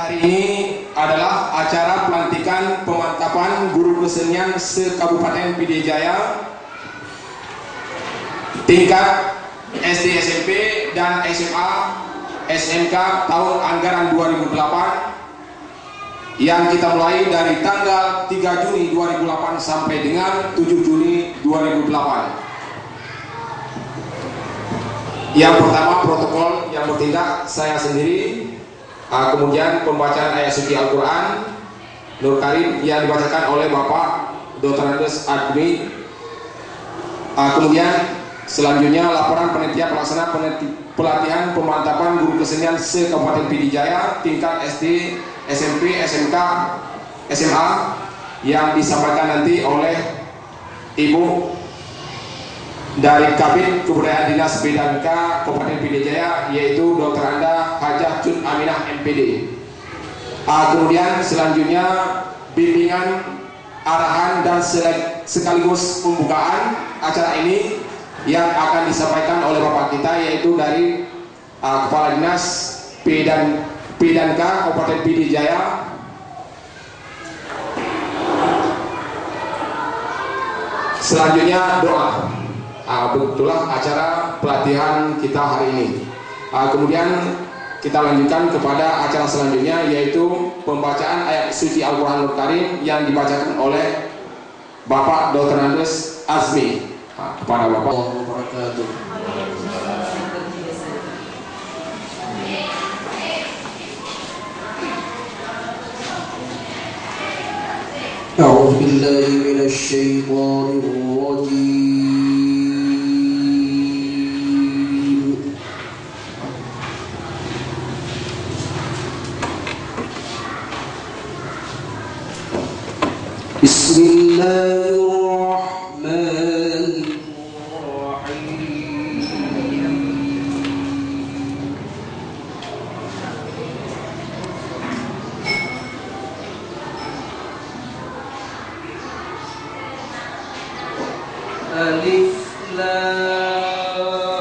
hari ini adalah acara pelantikan pemantapan guru kesenian se-Kabupaten Pd Jaya tingkat SD, SMP, dan SMA SMK tahun anggaran 2008 yang kita mulai dari tanggal 3 Juni 2008 sampai dengan 7 Juni 2008. Yang pertama, protokol yang bertindak saya sendiri, kemudian pembacaan ayat suci Al-Quran Nur Karim yang dibacakan oleh Bapak Dr. Andes Admi. Kemudian selanjutnya laporan panitia pelaksana pelatihan pemantapan guru kesenian se-Kabupaten Pd Jaya tingkat SD, SMP, SMK, SMA yang disampaikan nanti oleh Ibu dari Kabid Kebudayaan Dinas BDK Kabupaten Pd Jaya, yaitu Dr. Anda Hajah Cut Aminah MPD. Kemudian selanjutnya bimbingan, arahan dan sekaligus pembukaan acara ini yang akan disampaikan oleh Bapak kita, yaitu dari Kepala Dinas P&K Kabupaten Pd Jaya. Selanjutnya doa. Begitulah acara pelatihan kita hari ini. Kemudian kita lanjutkan kepada acara selanjutnya, yaitu pembacaan ayat suci Al-Quran Al Karim yang dibacakan oleh Bapak Dr. Andes Azmi. Kepada Bapak. أعوذ بالله من الشيطان الرجيم. بسم الله الرحمن الرحيم. ألف لام را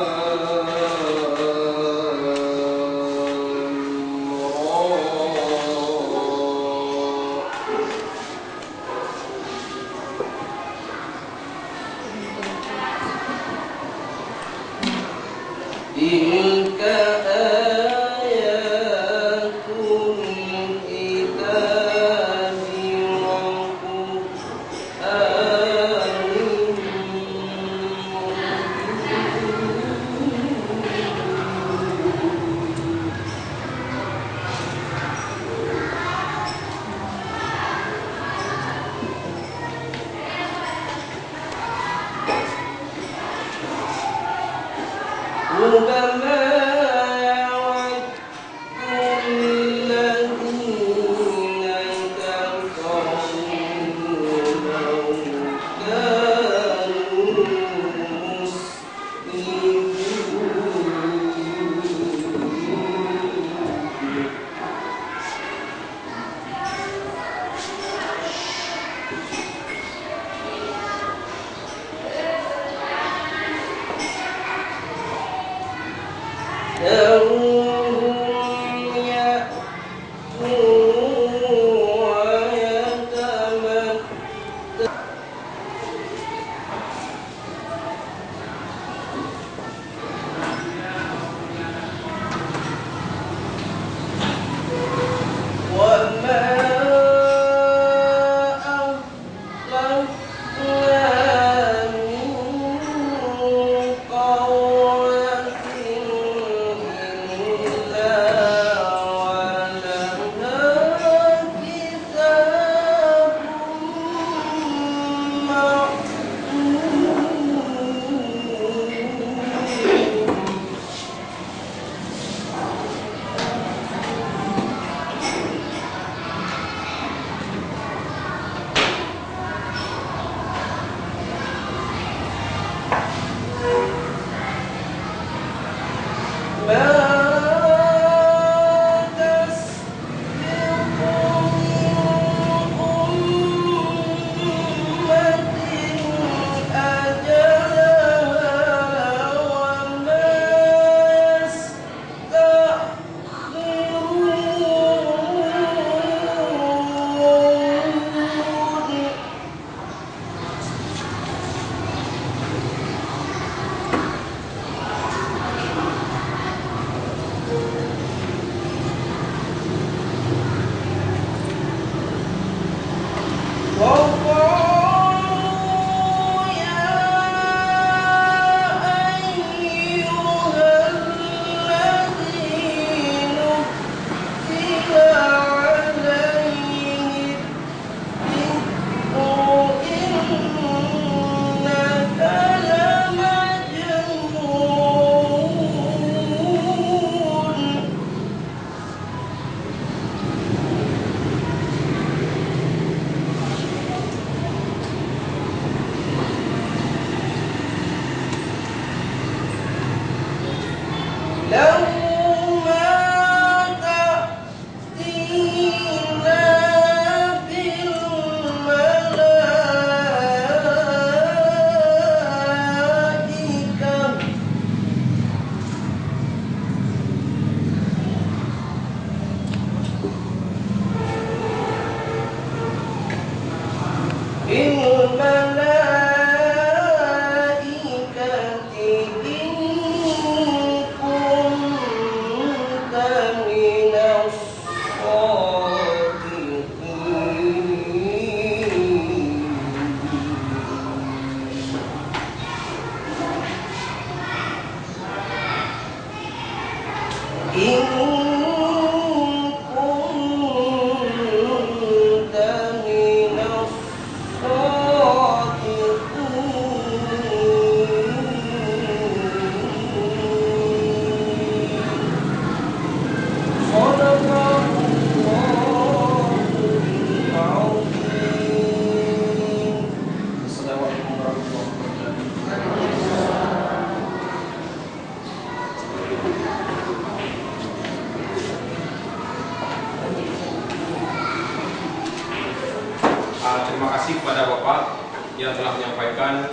terima kasih kepada Bapak yang telah menyampaikan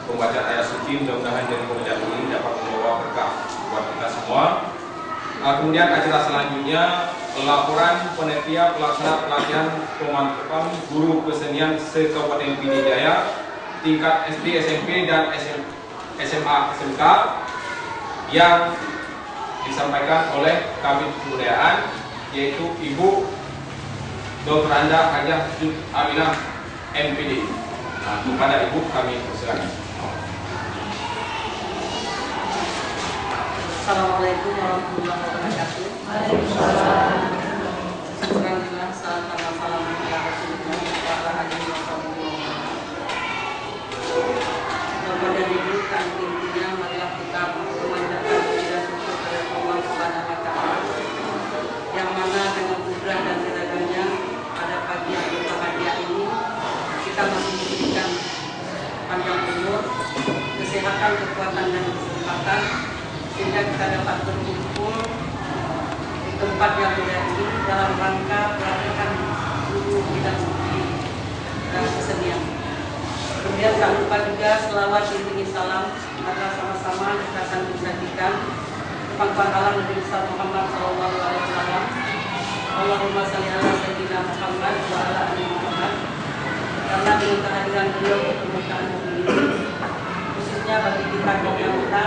pembacaan ayat suci. Mudah-mudahan dari pembacaan ini dapat membawa berkah buat kita semua. Kemudian acara selanjutnya laporan panitia pelaksana pelatihan pemantapan guru kesenian se-Kabupaten PD Jaya tingkat SD, SMP, dan SMA, SMK yang disampaikan oleh Kabid Kebudayaan, yaitu Ibu Dr. Anda Hajah Jud Aminah MPD. Kepada Ibu kami persilakan. Assalamualaikum warahmatullahi wabarakatuh. Waalaikumsalam. Alhamdulillah, salam ala Rasulullah wa ala alihi wa sahbihi. Bapak dan Ibu, kami intinya marilah kita memanjatkan puji dan syukur kepada Allah Subhanahu wa taala yang mana dengan kudrat dan iradanya pada pagi yang berbahagia ini kita masih diberikan panjang umur, kesehatan, kekuatan dan kesempatan sehingga kita dapat berkumpul di tempat yang mulia ini dalam rangka pelatihan guru bidang kesenian. Kemudian tak lupa juga selawat diiringi salam agar sama-sama kita sampaikan pangkalan Nabi Muhammad SAW. Allahumma shalli ala sayyidina Muhammad wa ala ali Muhammad. Karena dengan kehadiran beliau di permukaan bumi ini, khususnya bagi kita kaum wanita,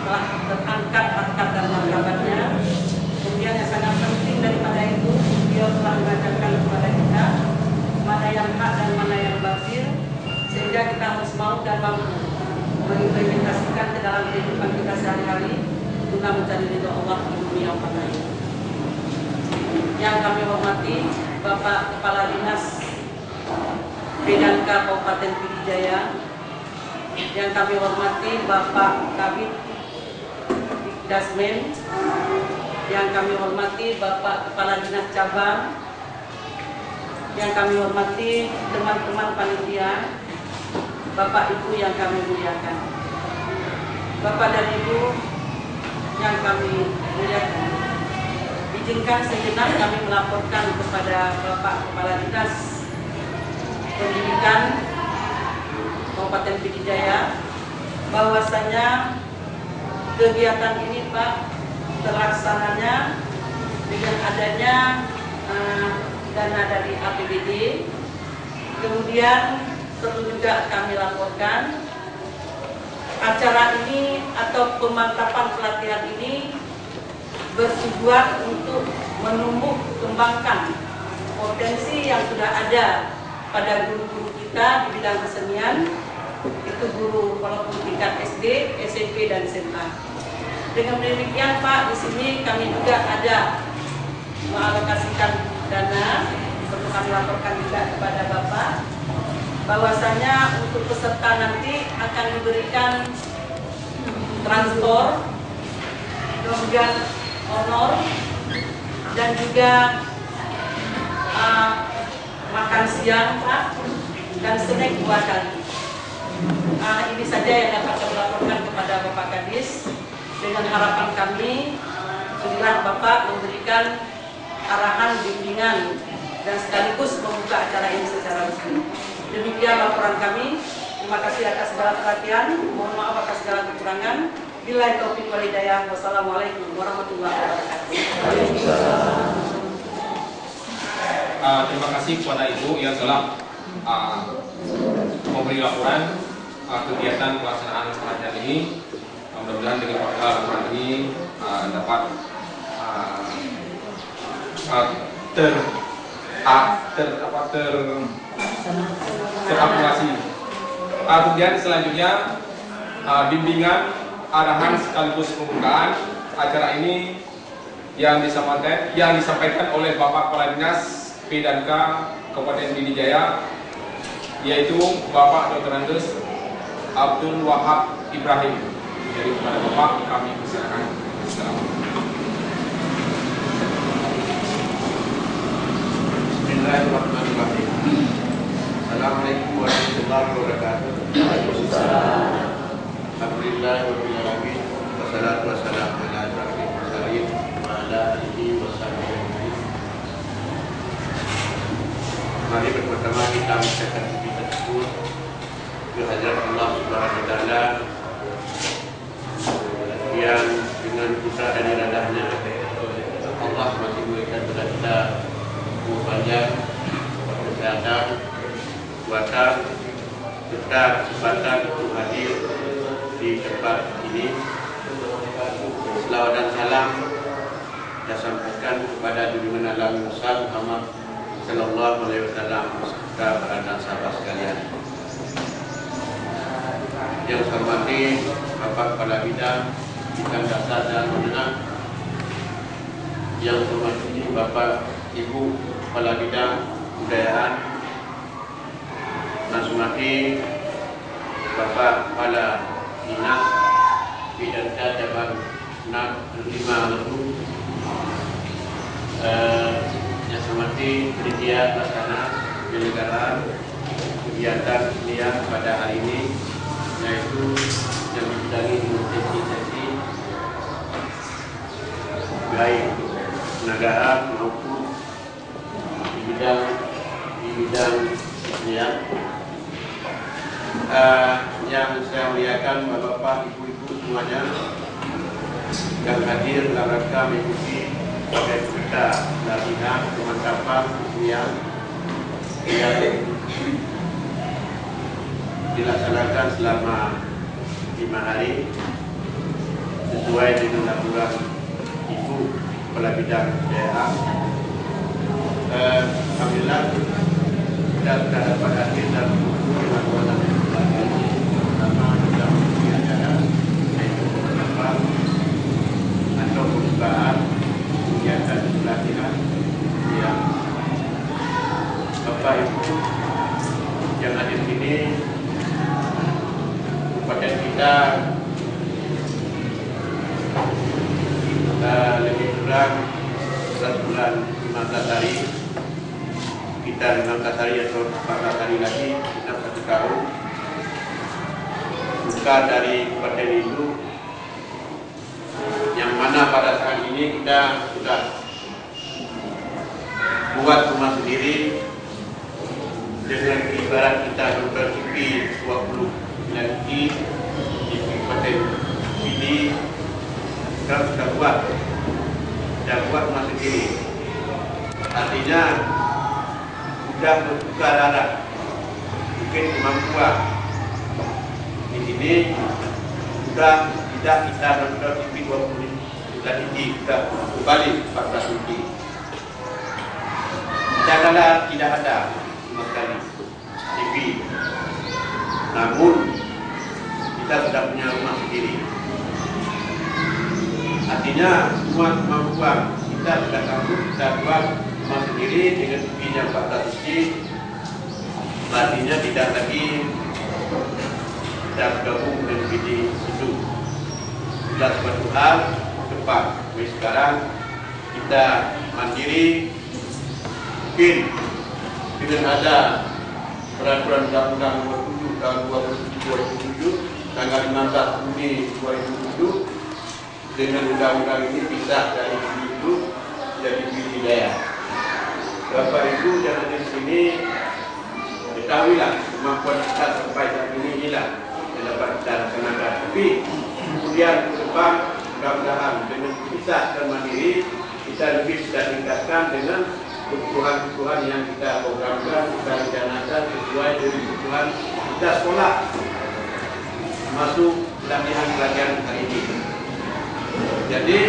telah terangkat harkat dan martabatnya. Kemudian yang sangat penting daripada itu, beliau telah mengajarkan kepada kita mana yang hak dan mana yang batil, sehingga kita harus mau dan mampu mengimplementasikan ke dalam kehidupan kita sehari-hari guna mencari ridho Allah di dunia pada ini. Yang kami hormati Bapak Kepala Dinas P&K Kabupaten PD Jaya, yang kami hormati Bapak Kabid Dasmen, yang kami hormati Bapak Kepala Dinas Cabang, yang kami hormati teman-teman panitia, Bapak Ibu yang kami muliakan, Bapak dan Ibu yang kami muliakan, izinkan sejenak kami melaporkan kepada Bapak Kepala Dinas Pendidikan Kabupaten PD Jaya bahwasanya kegiatan ini Pak terlaksananya dengan adanya dana dari APBD. Kemudian perlu juga kami laporkan acara ini atau pemantapan pelatihan ini bertujuan untuk menumbuh kembangkan potensi yang sudah ada pada guru-guru kita di bidang kesenian, itu guru walaupun tingkat SD, SMP, dan SMA. Dengan demikian Pak, di sini kami juga ada mengalokasikan dana, perlu kami laporkan juga kepada Bapak, bahwasanya untuk peserta nanti akan diberikan transport, kemudian honor, dan juga makan siang Pak, dan snack 2 kali. Ini saja yang dapat kami laporkan kepada Bapak Kadis. Dengan harapan kami, bila Bapak memberikan arahan, bimbingan, dan sekaligus membuka acara ini secara resmi. Demikian laporan kami. Terima kasih atas segala perhatian. Mohon maaf atas segala kekurangan. Billahi taufiq wal hidayah. Wassalamualaikum warahmatullahi wabarakatuh. Terima kasih kepada Ibu yang telah memberi laporan kegiatan pelaksanaan pelatihan ini. Mudah-mudahan dengan laporan ini dapat terakumulasi. Kemudian selanjutnya bimbingan, arahan sekaligus pembukaan acara ini yang disampaikan oleh Bapak Kepala Dinas P&K Kabupaten PD Jaya, yaitu Bapak Dr. Andes Abdul Wahab Ibrahim. Jadi kepada Bapak kami persilakan. Bismillahirrahmanirrahim. Assalamualaikum warahmatullahi wabarakatuh. Alhamdulillahirabbil alamin. Wassalatu wassalamu ala asyrofil mursalin wa ala alihi washabihi ajmain. Mari bersama kita mengucapkan puji tersebut kehadirat Allah Subhanahu wa taala yang dengan pusat dan iradahnya Allah masih memberikan kepada kita umur panjang, kesehatan, kekuatan, serta kesempatan untuk hadir di tempat ini. Selawat dan salam kita sampaikan kepada junjungan alam besar Muhammad Sallallahu Alaihi Wasallam serta para sahabat sekalian. Yang saya hormati Bapak Kepala Bidang Bidang Dasar dan Menengah, yang saya hormati Bapak Ibu Kepala Bidang Kebudayaan, yang saya hormati Bapak Kepala Dinas Bidang Cabang 5 Lebu, yang saya hormati panitia pelaksana penyelenggaraan kegiatan kesenian pada hari ini, yaitu yang dibidangi sesi-sesi baik penegakan maupun di bidang kesenian. Yang saya muliakan Bapak, Ibu-ibu semuanya yang hadir dalam rangka mengikuti sebagai peserta latihan pemantapan kesenian yang dilaksanakan selama 5 hari sesuai dengan aturan Ibu Kepala Bidang Daerah. Alhamdulillah kita sudah dapat hadir dan dengan kuasa pertama kita memiliki acara yaitu pemantapan atau pembukaan kegiatan pelatihan yang Bapak Ibu yang hadir sini paket kita lebih kurang 11 bulan 15 hari, kita 15 hari atau 14 hari lagi kita 1 tahun buka dari Kabupaten Indo, yang mana pada saat ini kita sudah buat rumah sendiri dengan ibarat kita mempersiapkan 20 lagi di Kabupaten ini. Kita sudah buat rumah sendiri, artinya sudah membuka darah mungkin kemampuan di sini sudah tidak kita mempersiapkan 20 lagi, kita kembali 14 lagi. Tidak ada sama sekali TV, namun kita sudah punya rumah sendiri. Artinya semua kemampuan kita sudah sanggup kita buat rumah sendiri dengan TV-nya 14 inci. Artinya tidak lagi kita bergabung dengan TV itu. Sudah suatu hal cepat. Jadi sekarang kita mandiri, mungkin dengan ada peraturan Undang-Undang 27 tahun 2007 tanggal 15 Juni 2007, dengan undang-undang ini bisa dari itu jadi budidaya. Bapak Ibu yang ada di sini ketahuilah kemampuan kita sampai saat ini hilang yang dapat kita laksanakan. Tapi kemudian ke depan mudah-mudahan dengan bisa dan mandiri kita lebih bisa tingkatkan dengan kebutuhan-kebutuhan yang kita programkan, kita rencanakan sesuai dengan kebutuhan kita sekolah masuk pelatihan hari ini. Jadi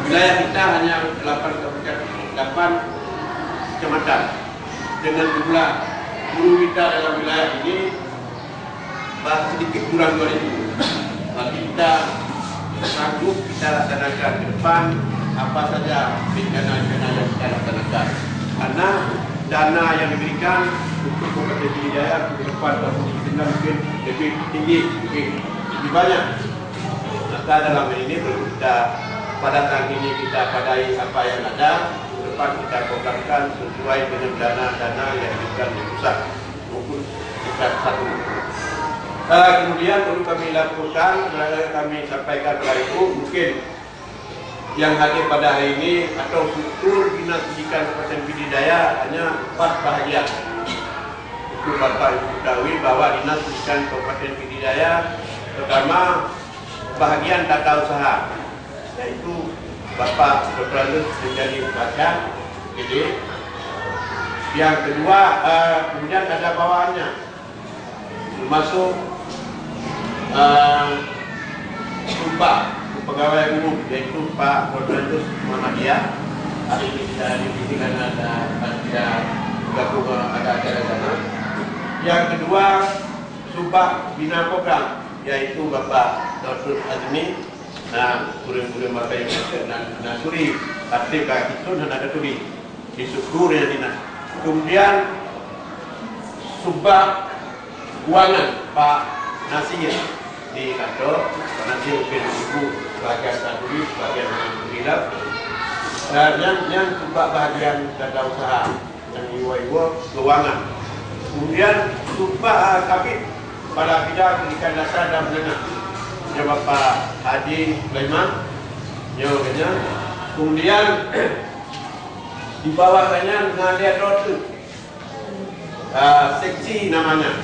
wilayah kita hanya 8 kecamatan dengan jumlah guru kita dalam wilayah ini sedikit kurang 2.000. Tapi kita sanggup kita laksanakan ke depan apa saja rencana-rencana yang kita laksanakan, karena dana yang diberikan untuk kompetensi budidaya ke depan mungkin lebih tinggi, lebih banyak. Maka dalam ini perlu kita pada saat ini kita padai apa yang ada, depan kita programkan sesuai dengan dana-dana yang diberikan di pusat maupun tingkat satu. Kemudian perlu kami lakukan, kami sampaikan kepada Ibu, mungkin yang hadir pada hari ini atau struktur Dinas Pendidikan Kabupaten Pidijaya hanya 4 bahagian. Itu Bapak Ibu ketahui bahwa Dinas Pendidikan Kabupaten Pidijaya pertama bahagian tata usaha, yaitu Bapak Dr. Andes menjadi baca jadi. Yang kedua kemudian ada bawahannya termasuk sumpah pegawai umum, yaitu Pak Dr. Andes Muhammadiyah. Hari ini kita dibimbing karena ada gabung ada acara sana. Yang kedua sumpah bina program, yaitu Bapak Dr. Azmi dan kurim-kurim Bapak Ibu dan Nasuri Patri Kak Kitun dan ada tuli di struktur yang dinas. Kemudian sumpah keuangan Pak Nasir di kantor, Pak Nasir mungkin ibu bagian Nasuri bagian Hilal, dan yang sumpah bagian tata usaha dan iwa-iwa keuangan. Kemudian sumpah kabit pada bidang pendidikan dasar dan menengah, ya Bapak Haji Sulaiman, ya. Kemudian di bawahnya Nadia Rotu, seksi namanya,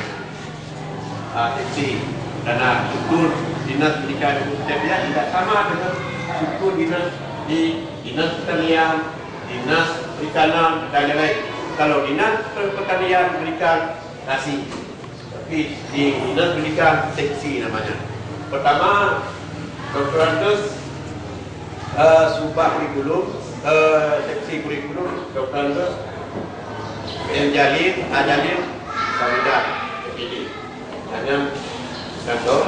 seksi karena struktur Dinas Pendidikan Kabupaten tidak sama dengan struktur dinas di Dinas Pertanian, Dinas Perikanan dan lain-lain. Kalau Dinas Pertanian berikan nasi, tapi di Dinas Pendidikan seksi namanya. Pertama, Dr. Andes sumpah kurikulum, seksi kurikulum Dr. Andes Jalin, Ajalin, Samidah, jadi hanya kantor.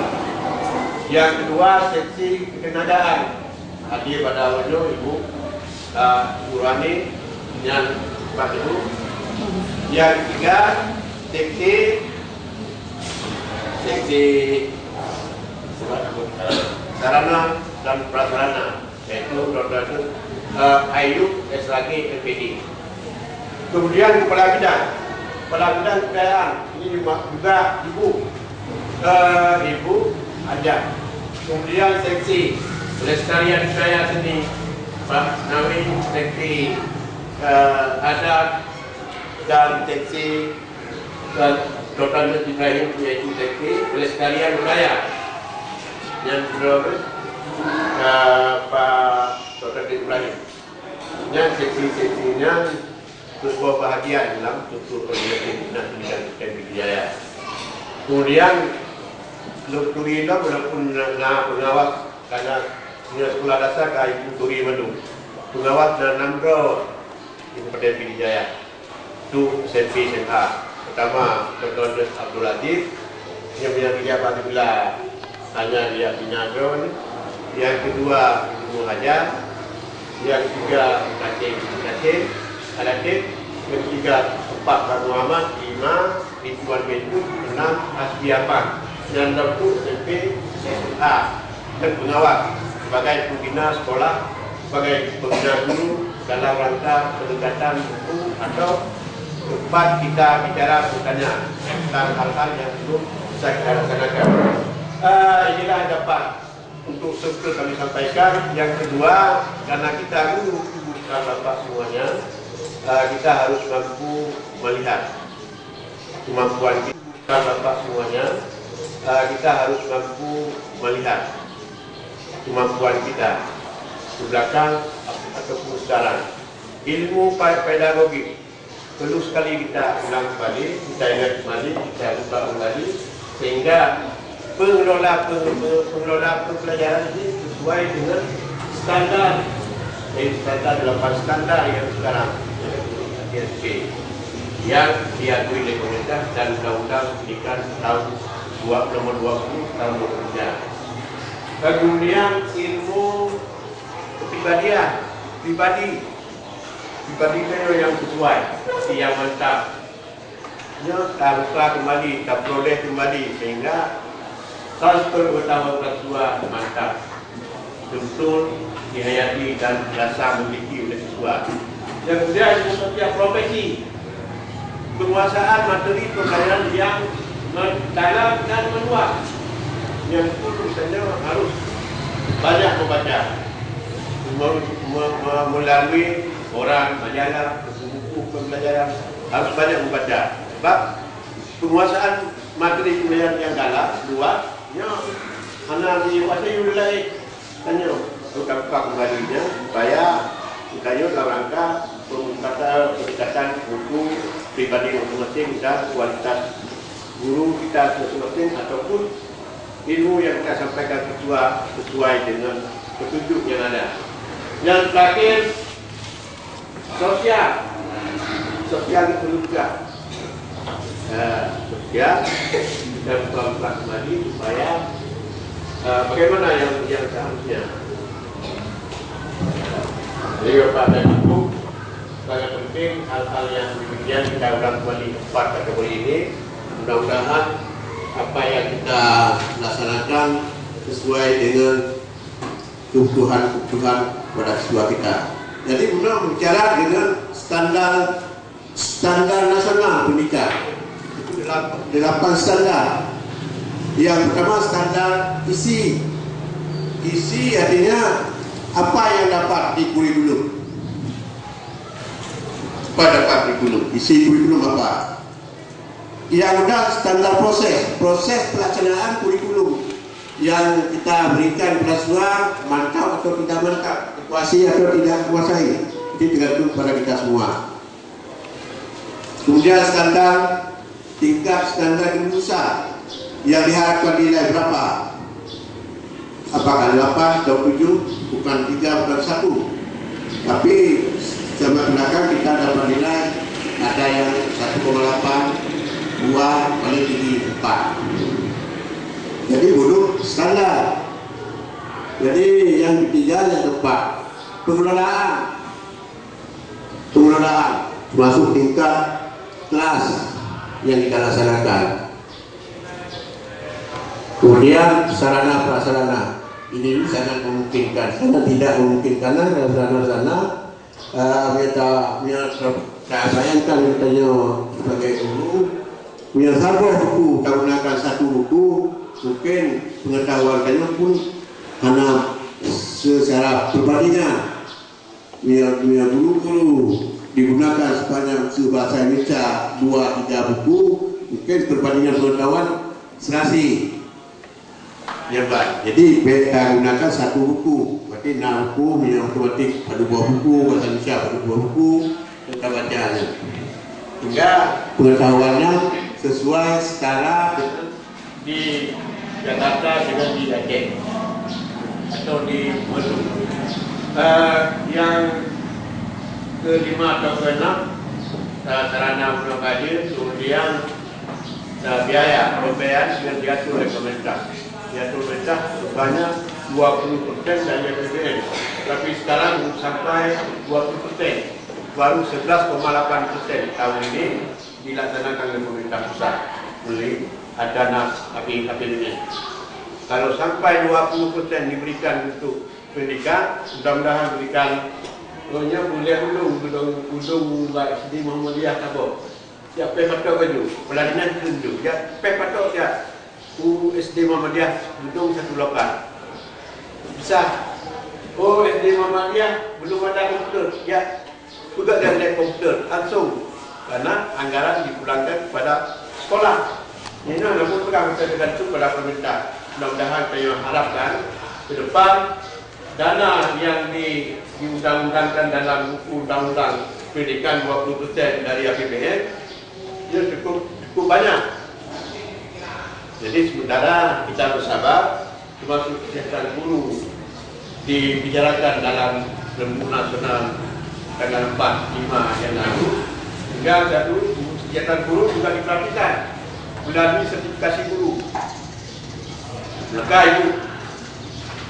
Yang kedua, seksi ketenadaan, hadir pada awalnya Ibu Urani yang Pak Ibu. Yang ketiga, seksi sarana dan prasarana, yaitu Dr. Ayub SLG LPD. Kemudian kepala bidang kekayaan, ini juga Ibu ada. Kemudian seksi pelestarian budaya seni Pak Nawi, seksi adat dan seksi Dr. Ibrahim, yaitu seksi pelestarian budaya. Yang kedua Pak Dr. Ibrahim. Yang seksi-seksinya sebuah bahagian dalam struktur organisasi Dinas Pendidikan Pidijaya. Kemudian Turi itu walaupun pengawas karena sekolah dasar ke Ibu Turi Madu, pengawas dan Namro di Kabupaten Pidijaya itu SMP SMA. Pertama Dr. Andes Abdul Latif yang punya pejabat bila hanya dia Pinagro. Yang kedua Ibu Hajar, yang ketiga Kasim Alatif, yang ketiga 4 Pak Muhammad, 5 Ridwan Bentuk, 6 Asbiapan, dan 20 SMP SMA dan pengawas sebagai pembina sekolah, sebagai pembina guru dalam rangka pendekatan buku atau tempat kita bicara bertanya tentang hal-hal yang belum bisa kita laksanakan. Inilah dapat untuk sebelum kami sampaikan. Yang kedua, karena kita dulu bukan Bapak semuanya, kita harus mampu melihat kemampuan kita. Bukan Bapak semuanya, kita harus mampu melihat kemampuan kita di belakang ataupun sekarang. Ilmu pedagogi perlu sekali kita ulang kembali, kita ingat kembali, kita buka kembali, sehingga pengelola pembelajaran ini sesuai dengan standar, standar 8 standar yang sekarang ISP yang diakui oleh pemerintah dan Undang-Undang Pendidikan tahun nomor 20 tahun 2003. Kemudian ilmu kepribadian, pribadi yang sesuai, yang mantap, tak buka kembali, tak peroleh kembali, sehingga transfer utama kelas 2 mantap, betul dihayati dan rasa memiliki oleh siswa. Yang kemudian setiap profesi, penguasaan materi pembelajaran yang dalam dan luas, yang itu misalnya harus banyak membaca. melalui orang, majalah, buku pembelajaran harus banyak membaca. Sebab penguasaan materi kuliah yang dalam luas, hanya dikuasai oleh tanya buka kembalinya supaya kita dalam rangka peningkatan buku pribadi masing-masing dan kualitas guru kita masing-masing ataupun ilmu yang kita sampaikan sesuai dengan petunjuk yang ada. Yang terakhir, sosial itu juga sosial dan buka kembali supaya bagaimana yang seharusnya. Jadi pada itu sangat penting hal-hal yang demikian kita ulang kembali 4 kategori ini. Mudah-mudahan apa yang kita laksanakan sesuai dengan kebutuhan pada siswa kita. Jadi benar bicara dengan standar nasional pendidikan. Itu 8 standar. Yang pertama standar isi. Isi artinya apa yang dapat di kurikulum. Apa dapat di kurikulum? Isi kurikulum apa? Yang kedua standar proses pelaksanaan kurikulum yang kita berikan kepada siswa, mantap atau tidak mantap, kuasai atau tidak kuasai, itu tergantung pada kita semua. Kemudian tingkat standar kelulusan yang diharapkan nilai berapa? Apakah 8 atau 7? Bukan 3, bukan 1. Tapi zaman belakang kita dapat nilai ada yang 1,8, 2, paling tinggi 4. Jadi belum standar. Jadi yang ketiga yang keempat, pengelolaan termasuk tingkat kelas yang kita laksanakan. Kemudian sarana prasarana ini sangat memungkinkan, sangat tidak memungkinkan karena sarana kita bayangkan katanya sebagai guru punya buku, kita gunakan satu buku, mungkin pengetahuan kalian pun hanya secara perbandingan. Punya guru digunakan sepanjang bahasa Indonesia 2-3 buku, mungkin perbandingan pengetahuan serasi. Ya Pak, jadi kita gunakan satu buku, berarti 6 buku, yang otomatis ada 2 buku, bahasa Indonesia ada 2 buku, kita bacanya. Hingga pengetahuannya sesuai setara di Jakarta dengan di Aceh atau di Medan. Yang kelima atau keenam sarana pribadi, kemudian biaya yang diatur oleh pemerintah. Diatur pemerintah sebanyak 20% dari APBN, tapi sekarang sampai 20%. Baru 11,8% tahun ini dilaksanakan oleh pemerintah pusat melalui dana APBN. Kalau sampai 20% diberikan untuk pendidikan, mudah-mudahan berikan punya boleh undung SD Muhammadiyah Tabor. Ya pepatok baju, pelatihan tunjuk. Ya pepatok ya SD Muhammadiyah undung 1 lokal. Bisa. Oh SD Muhammadiyah belum ada komputer. Ya juga ada komputer langsung karena anggaran dipulangkan kepada sekolah. Ini namun pegang tergantung pada pemerintah. Mudah-mudahan saya harapkan ke depan dana yang diundang-undangkan dalam undang-undang pendidikan 20% dari APBN dia cukup banyak. Jadi sementara kita bersabar, termasuk kesejahteraan guru dibicarakan dalam Lembu Nasional tanggal 4-5 yang lalu, hingga satu kesejahteraan guru juga diperhatikan melalui sertifikasi guru. Maka ibu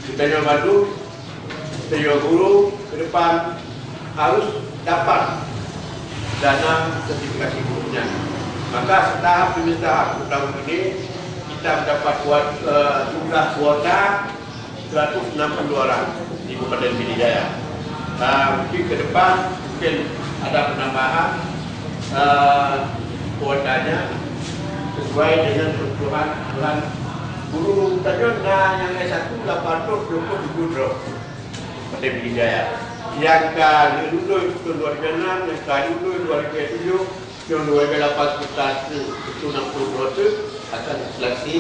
kita bantu setiap guru ke depan harus dapat dana sertifikasi gurunya. Maka setahap demi tahap tahun ini kita mendapat jumlah kuota 160 orang di Kabupaten Pidijaya. Mungkin ke depan mungkin ada penambahan kuotanya sesuai dengan kebutuhan guru. Tadi yang S1 820 drop. Kabupaten Pidijaya. Yang kali dulu tahun 2006, yang kali dulu 2007, tahun 2008 kita itu 62 itu akan seleksi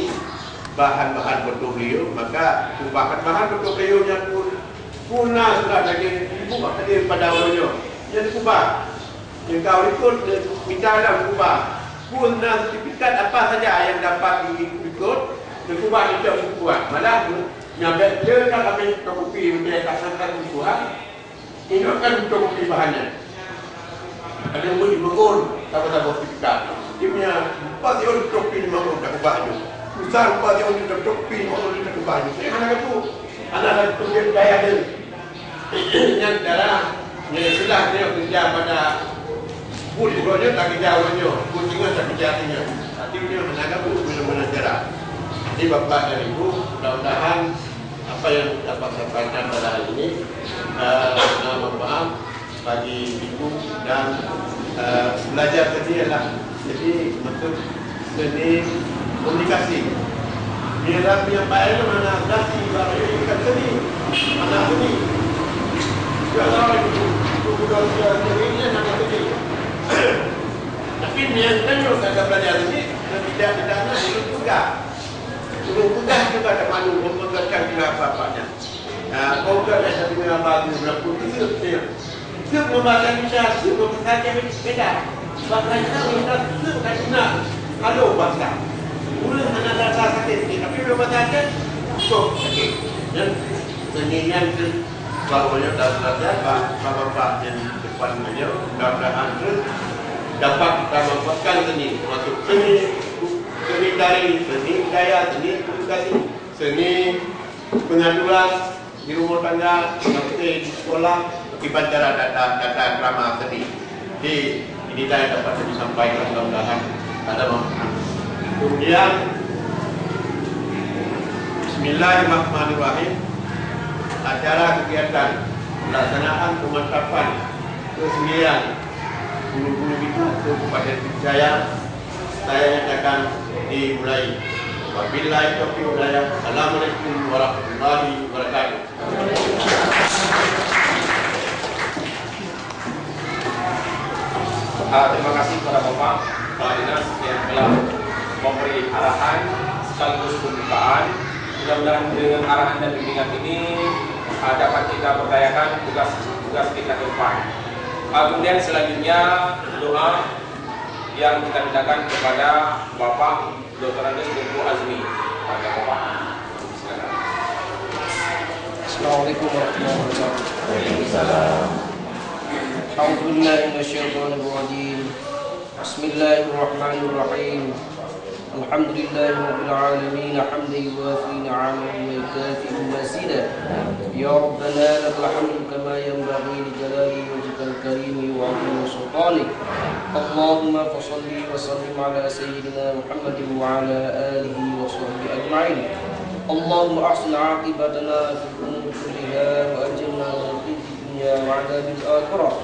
bahan-bahan petroleum. Maka bahan-bahan petroleumnya pun punah sudah lagi dibuka tadi pada awalnya. Yang diubah, yang kau ikut bicara diubah. Punah sertifikat apa saja yang dapat diikut, diubah tidak dibuat. Malah nyampe dia nak ambil kopi dia kasarkan dibuat. Ini akan untuk bahannya. Ada yang boleh mengun, tak sertifikat. Dia punya pasti orang kopi mengun tak ubahnya. Besar pasti orang kopi mengun tak ubahnya. Saya anak itu, anak tujuan daya dia. Yang darah, yang sudah dia kerja pada bulan tak kerja awalnya, kucingnya tak kerja artinya. Artinya menangkap itu benar-benar darah. Jadi bapak dan ibu, mudah-mudahan apa yang dapat saya sampaikan pada hari ini mohon maaf bagi ibu dan belajar tadi adalah jadi untuk seni komunikasi. Biar penyampaian mana nasi baru ikan seni, mana seni. Kalau itu bukan ini nama seni. Tapi yang kan juga belajar seni dan tidak ada itu juga. Mudah juga ada malu mempekerjakan juga apa-apanya. Kau kan ada dengan bagus berapun itu dia membaca bisa, dia membaca beda. Bahasa kita itu kan guna kalau bahasa. Mula ada rasa sakit, tapi membaca so sakit. Dan seninya itu bawahnya dah belajar, bapak yang depan beliau mudah-mudahan dapat kita manfaatkan seni masuk seni dari seni daya, seni komunikasi, seni pengaduan di rumah tangga, seperti di sekolah, akibat cara data drama seni. Jadi ini saya dapat disampaikan mudah-mudahan ada manfaat. Kemudian Bismillahirrahmanirrahim. Acara kegiatan pelaksanaan pemantapan ke-9 guru-guru kita Kabupaten Pidijaya saya nyatakan dimulai. Wabillahi taufiq wal hidayah. Assalamualaikum warahmatullahi wabarakatuh. Terima kasih kepada Bapak Kepala Dinas yang telah memberi arahan sekaligus pembukaan. Mudah-mudahan dengan arahan dan bimbingan ini dapat kita berdayakan tugas kita ke depan. Kemudian selanjutnya doa yang kita mintakan kepada Bapak Dr. Andes Tengku Azmi. Pada Bapak. Silakan. Assalamualaikum warahmatullahi wabarakatuh. Waalaikumsalam. A'udzubillahi minasyaitonir rajim. Bismillahirrahmanirrahim. Alhamdulillahirabbil alamin hamdan yuwafi ni'amahu wa yukafi mazida. Ya Rabbana lakal hamdu kama yanbaghi li jalali wajhikal karim wa 'azimi sultanik. Allahumma fashalli wa sallim ala sayyidina Muhammadin wa ala alihi wa sahbihi ajma'in. Allahumma ahsin 'aqibatana fil umuri kulliha wa ajirna min khizyi dunya wa 'adzabil akhirah.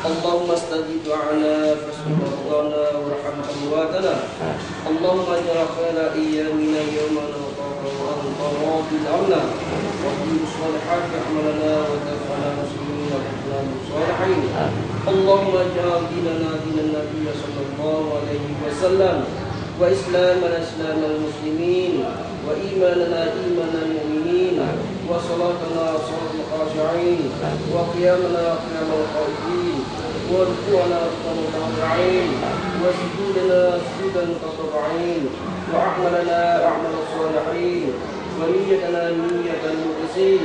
Allahumma astajib du'ana fasmi rabbana warham amwatana. Allahumma ij'al khayra ayyamina yawma nalqaka wa anta radin 'anna wa qul salihati a'malana wa tafana muslimin wa qina bis-salihin. Allahumma ij'al dinana dinan nabiy sallallahu alaihi wasallam wa islamana islamal muslimin wa imanana imanal mu'minin wa salatana salatul khashi'in wa qiyamana qiyamal qa'idin wa ruku'ana ruku'al wa sujudana sujudan tadarru'in wa a'malana a'malus salihin wa niyyatana niyyatal mukhlisin.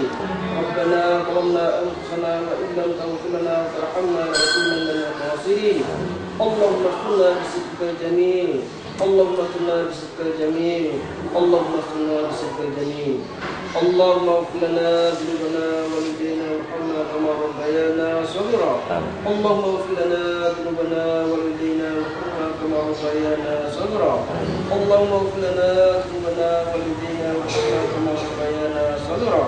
Rabbana zalamna anfusana wa in lam taghfir lana wa tarhamna lanakunanna minal khasirin. Allahumma qulna bisidqil jamil. Allahumma qulna bisidqil jamil. Allahumma qulna bisidqil jamil. Allahumma ighfir lana dhunubana wa walidayna warhamna kama rabbayana shaghira. Allahumma ighfir lana dhunubana wa walidayna warhamna kama rabbayana shaghira. Allahumma ighfir lana dhunubana wa walidayna warhamna kama rabbayana shaghira.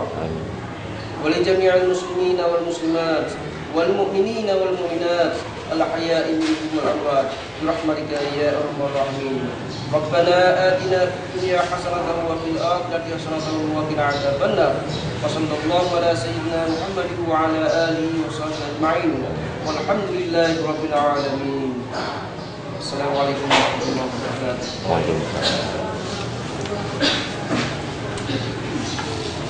Wa li jami'il muslimina wal muslimat wal mu'minina wal mu'minat الأحياء منهم والأموات برحمتك يا أرحم الراحمين. ربنا آتنا في الدنيا حسنة وفي الآخرة حسنة وقنا عذاب النار. وصلى الله على سيدنا محمد وعلى آله وصحبه أجمعين والحمد لله رب العالمين. السلام عليكم ورحمة الله وبركاته.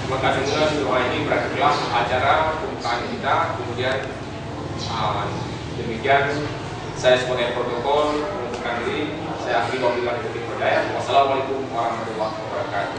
Maka dengan doa ini berakhirlah acara pembukaan kita. Kemudian demikian saya sebagai protokol mengundurkan diri. Saya akhiri wabillahi taufiq wal hidayah. Wassalamualaikum warahmatullahi wabarakatuh.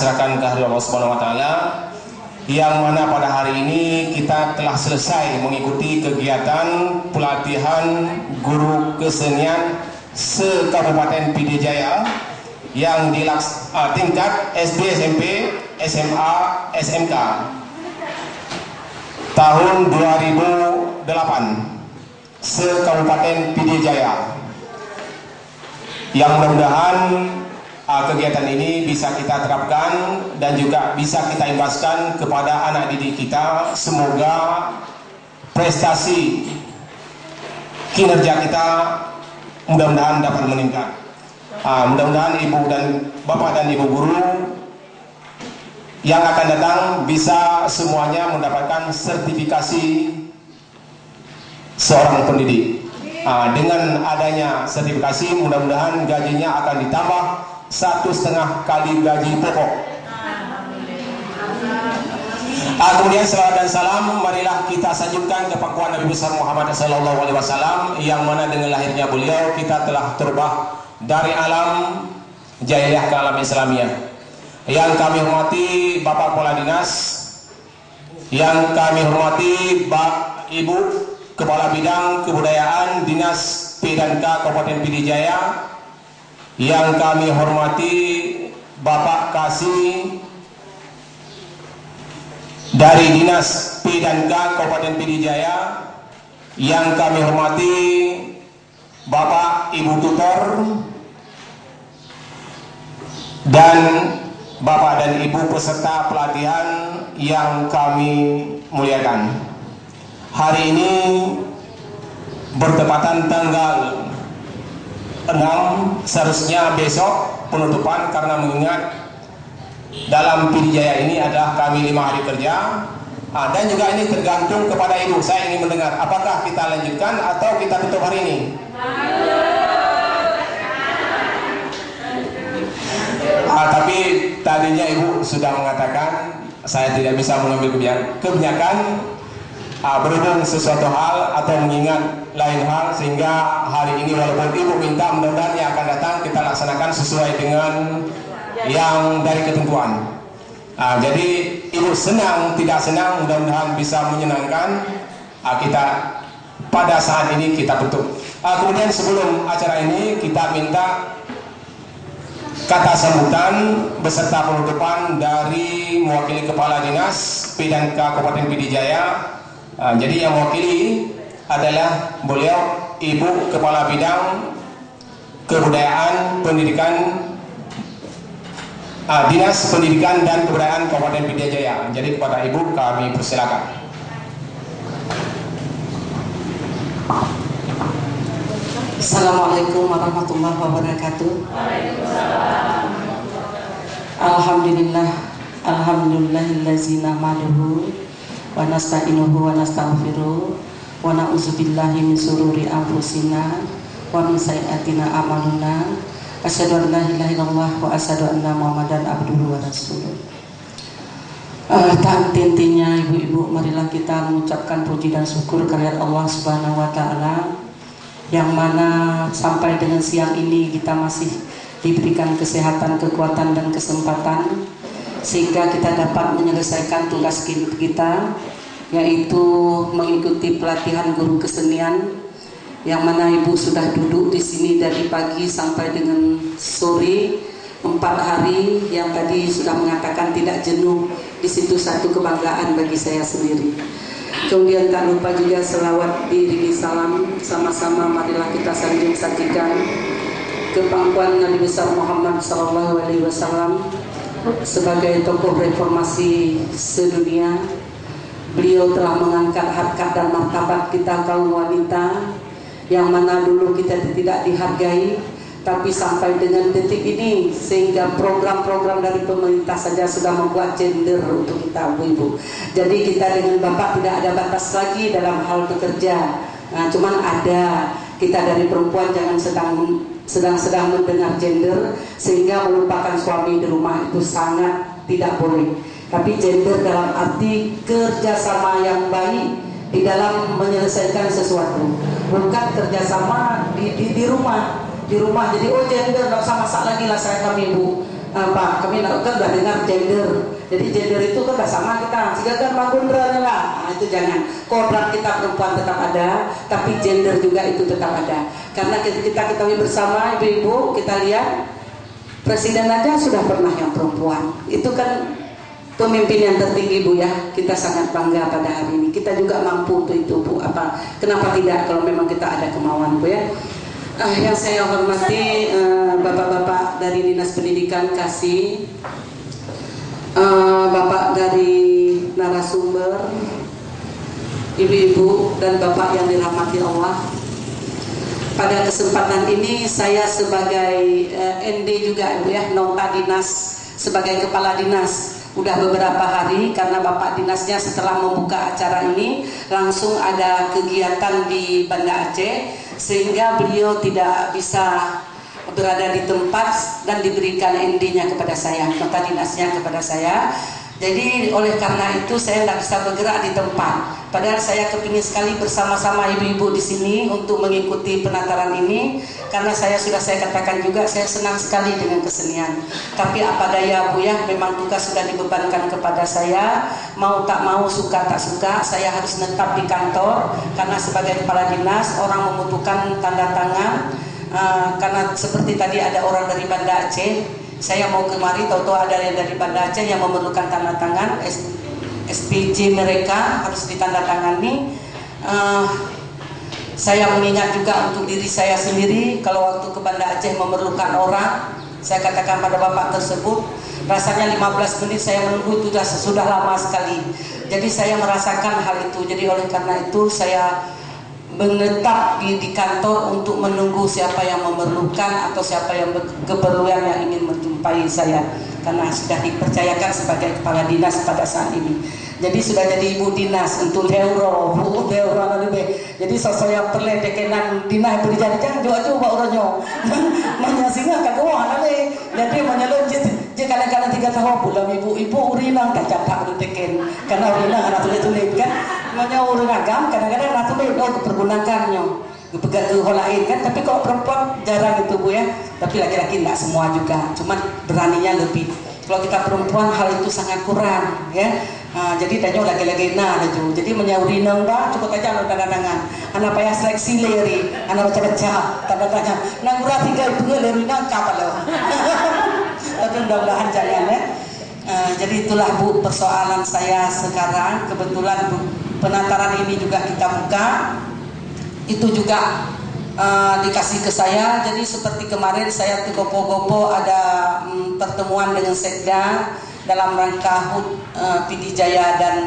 serahkan kehadirat Allah Subhanahu wa taala, yang mana pada hari ini kita telah selesai mengikuti kegiatan pelatihan guru kesenian se-Kabupaten PD Jaya yang tingkat SD, SMP, SMA, SMK tahun 2008 se-Kabupaten PD Jaya, yang mudah-mudahan kegiatan ini bisa kita terapkan dan juga bisa kita imbaskan kepada anak didik kita. Semoga prestasi kinerja kita mudah-mudahan dapat meningkat. Mudah-mudahan ibu dan bapak dan ibu guru yang akan datang bisa semuanya mendapatkan sertifikasi seorang pendidik. Dengan adanya sertifikasi, mudah-mudahan gajinya akan ditambah 1,5 kali gaji pokok. Kemudian salawat dan salam marilah kita sanjungkan ke pangkuan Nabi besar Muhammad SAW, yang mana dengan lahirnya beliau kita telah terubah dari alam jahiliyah ke alam Islamiyah. Yang kami hormati Bapak Kepala Dinas, yang kami hormati Ibu Kepala Bidang Kebudayaan Dinas P&K Kabupaten PD Jaya, yang kami hormati Bapak Kasih dari Dinas P&K Kabupaten PD Jaya, yang kami hormati Bapak Ibu Tutor dan Bapak dan Ibu peserta pelatihan yang kami muliakan. Hari ini bertepatan tanggal 6, seharusnya besok penutupan, karena mengingat dalam PD Jaya ini adalah kami 5 hari kerja. Dan juga ini tergantung kepada ibu. Saya ingin mendengar apakah kita lanjutkan atau kita tutup hari ini. Tapi tadinya ibu sudah mengatakan saya tidak bisa mengambil kebijakan berhubung sesuatu hal atau mengingat lain hal, sehingga hari ini walaupun ibu minta, mudah-mudahan yang akan datang kita laksanakan sesuai dengan yang dari ketentuan. Jadi ibu senang tidak senang, mudah-mudahan bisa menyenangkan kita pada saat ini kita tutup. Kemudian sebelum acara ini kita minta kata sambutan beserta penutupan dari mewakili Kepala Dinas P&K Kabupaten PD Jaya. Jadi yang mewakili adalah beliau Ibu Kepala Bidang Kebudayaan Pendidikan Dinas Pendidikan dan Kebudayaan Kabupaten PD Jaya. Jadi kepada Ibu kami persilakan. Assalamualaikum warahmatullahi wabarakatuh. Alhamdulillah, alhamdulillahillazi nahmaduhu wa nasta'inuhu wa nastaghfiruh wa na'udzubillahi min sururi anfusina wa min sayyiatina a'malina. Asyhadu an la ilaha illallah wa asyhadu anna Muhammadan abduhu wa rasuluh. Tak intinya ibu-ibu, marilah kita mengucapkan puji dan syukur kehadirat Allah Subhanahu wa taala, yang mana sampai dengan siang ini kita masih diberikan kesehatan, kekuatan dan kesempatan sehingga kita dapat menyelesaikan tugas kita, yaitu mengikuti pelatihan guru kesenian, yang mana ibu sudah duduk di sini dari pagi sampai dengan sore 4 hari, yang tadi sudah mengatakan tidak jenuh. Di situ satu kebanggaan bagi saya sendiri. Kemudian tak lupa juga selawat diri salam, sama-sama marilah kita sanjung sajikan ke pangkuan Nabi besar Muhammad SAW sebagai tokoh reformasi sedunia. Beliau telah mengangkat harkat dan martabat kita kaum wanita, yang mana dulu kita tidak dihargai, tapi sampai dengan detik ini sehingga program-program dari pemerintah saja sudah membuat gender untuk kita ibu. Jadi kita dengan bapak tidak ada batas lagi dalam hal bekerja. Cuman ada kita dari perempuan jangan sedang mendengar gender sehingga melupakan suami di rumah, itu sangat tidak boleh. Tapi gender dalam arti kerjasama yang baik di dalam menyelesaikan sesuatu, bukan kerjasama di rumah. Jadi gender nggak usah masak lagi lah saya kami ibu. Pak, kami kan udah dengar gender. Jadi gender itu kan gak sama kita. Jika kan magundra lah, itu jangan. Kodrat kita perempuan tetap ada, tapi gender juga itu tetap ada. Karena kita ketahui bersama ibu-ibu, kita lihat presiden aja sudah pernah yang perempuan. Itu kan pemimpin yang tertinggi Bu ya. Kita sangat bangga pada hari ini. Kita juga mampu untuk itu Bu. Kenapa tidak kalau memang kita ada kemauan Bu ya. Yang saya hormati bapak-bapak dari Dinas Pendidikan Kasih, bapak dari narasumber, ibu-ibu dan bapak yang dirahmati Allah. Pada kesempatan ini saya sebagai ND juga Bu ya, nota dinas, sebagai kepala dinas. Udah beberapa hari karena bapak dinasnya setelah membuka acara ini langsung ada kegiatan di Banda Aceh, sehingga beliau tidak bisa berada di tempat dan diberikan ND-nya kepada saya, nota dinasnya kepada saya. Jadi oleh karena itu saya tidak bisa bergerak di tempat. Padahal saya kepingin sekali bersama-sama ibu-ibu di sini untuk mengikuti penataran ini, karena saya katakan juga saya senang sekali dengan kesenian. Tapi apa daya Bu ya, memang tugas sudah dibebankan kepada saya. Mau tak mau, suka tak suka, saya harus tetap di kantor karena sebagai kepala dinas orang membutuhkan tanda tangan. Karena seperti tadi ada orang dari Banda Aceh. Saya mau kemari, tahu-tahu ada yang dari Banda Aceh yang memerlukan tanda tangan, SPJ mereka harus ditandatangani. Saya mengingat juga untuk diri saya sendiri, kalau waktu ke Banda Aceh memerlukan orang, saya katakan pada bapak tersebut, rasanya 15 menit saya menunggu itu sudah lama sekali. Jadi saya merasakan hal itu. Jadi oleh karena itu saya menetap di kantor untuk menunggu siapa yang memerlukan atau siapa yang keperluan yang ingin menjumpai saya, karena sudah dipercayakan sebagai kepala dinas pada saat ini. Jadi sudah jadi ibu dinas untuk Deuro, Bu Deuro lebih. Jadi saya perlu dekenan dinas berjalan jangan coba orangnya. Nanya singa kagak nale. Jadi menyelonjit je kadang-kadang 3 tahun pulang ibu urinang tak capak deken. Karena urinang anak tulis kan. Namanya urang agam kadang-kadang anak tulis dipergunakannya. Pegang ke lain kan, tapi kalau perempuan jarang itu Bu ya. Tapi laki-laki enggak semua juga, cuman beraninya lebih. Kalau kita perempuan hal itu sangat kurang ya. Jadi tanya lagi-lagi itu. Jadi menyauri nembak cukup aja lo tanda tangan. Anak payah seleksi leri, anak baca-baca tanda tangan. Nangura 3 itu leri nangkap lo. Tapi mudah-mudahan jangan ya. Jadi itulah Bu persoalan saya sekarang. Kebetulan Bu, penataran ini juga kita buka. Itu juga dikasih ke saya. Jadi seperti kemarin saya di Gopo-Gopo ada pertemuan dengan Sekda dalam rangka HUT Pidijaya dan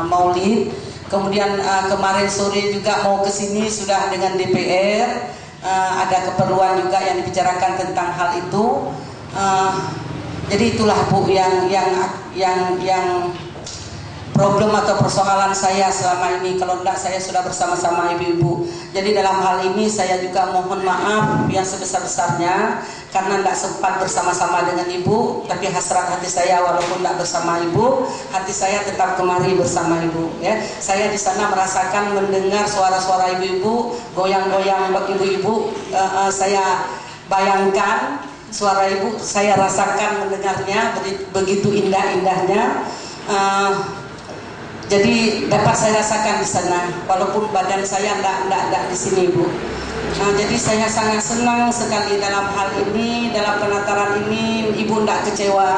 Maulid. Kemudian kemarin sore juga mau ke sini sudah dengan DPR, ada keperluan juga yang dibicarakan tentang hal itu. Jadi itulah Bu yang problem atau persoalan saya selama ini. Kalau tidak saya sudah bersama-sama ibu-ibu. Jadi dalam hal ini saya juga mohon maaf yang sebesar-besarnya karena tidak sempat bersama-sama dengan ibu. Tapi hasrat hati saya walaupun tidak bersama ibu, hati saya tetap kemari bersama ibu ya. Saya di sana merasakan mendengar suara-suara ibu-ibu, goyang-goyang ibu-ibu. Saya bayangkan suara ibu, saya rasakan mendengarnya begitu indah-indahnya. Jadi dapat saya rasakan di sana, walaupun badan saya tidak di sini Bu. Jadi saya sangat senang sekali dalam hal ini, dalam penataran ini. Ibu tidak kecewa,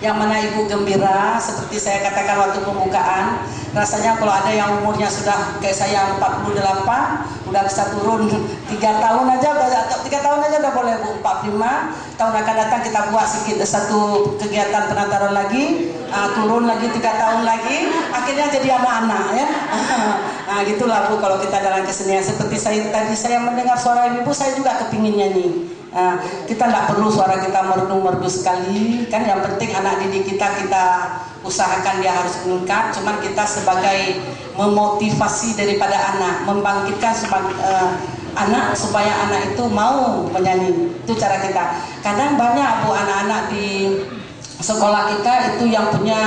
yang mana ibu gembira. Seperti saya katakan waktu pembukaan, rasanya kalau ada yang umurnya sudah kayak saya 48, udah bisa turun 3 tahun aja, udah boleh Bu. 45 tahun akan datang kita buat sedikit satu kegiatan penataran lagi, turun lagi 3 tahun lagi, akhirnya jadi anak-anak ya. Nah gitulah Bu kalau kita dalam kesenian. Seperti tadi saya mendengar suara ibu, saya juga kepingin nyanyi. Kita tidak perlu suara kita merdu-merdu sekali kan, yang penting anak didik kita usahakan dia harus meningkat. Cuman kita sebagai memotivasi daripada anak, membangkitkan anak supaya anak itu mau menyanyi. Itu cara kita. Kadang banyak Bu anak-anak di sekolah kita itu yang punya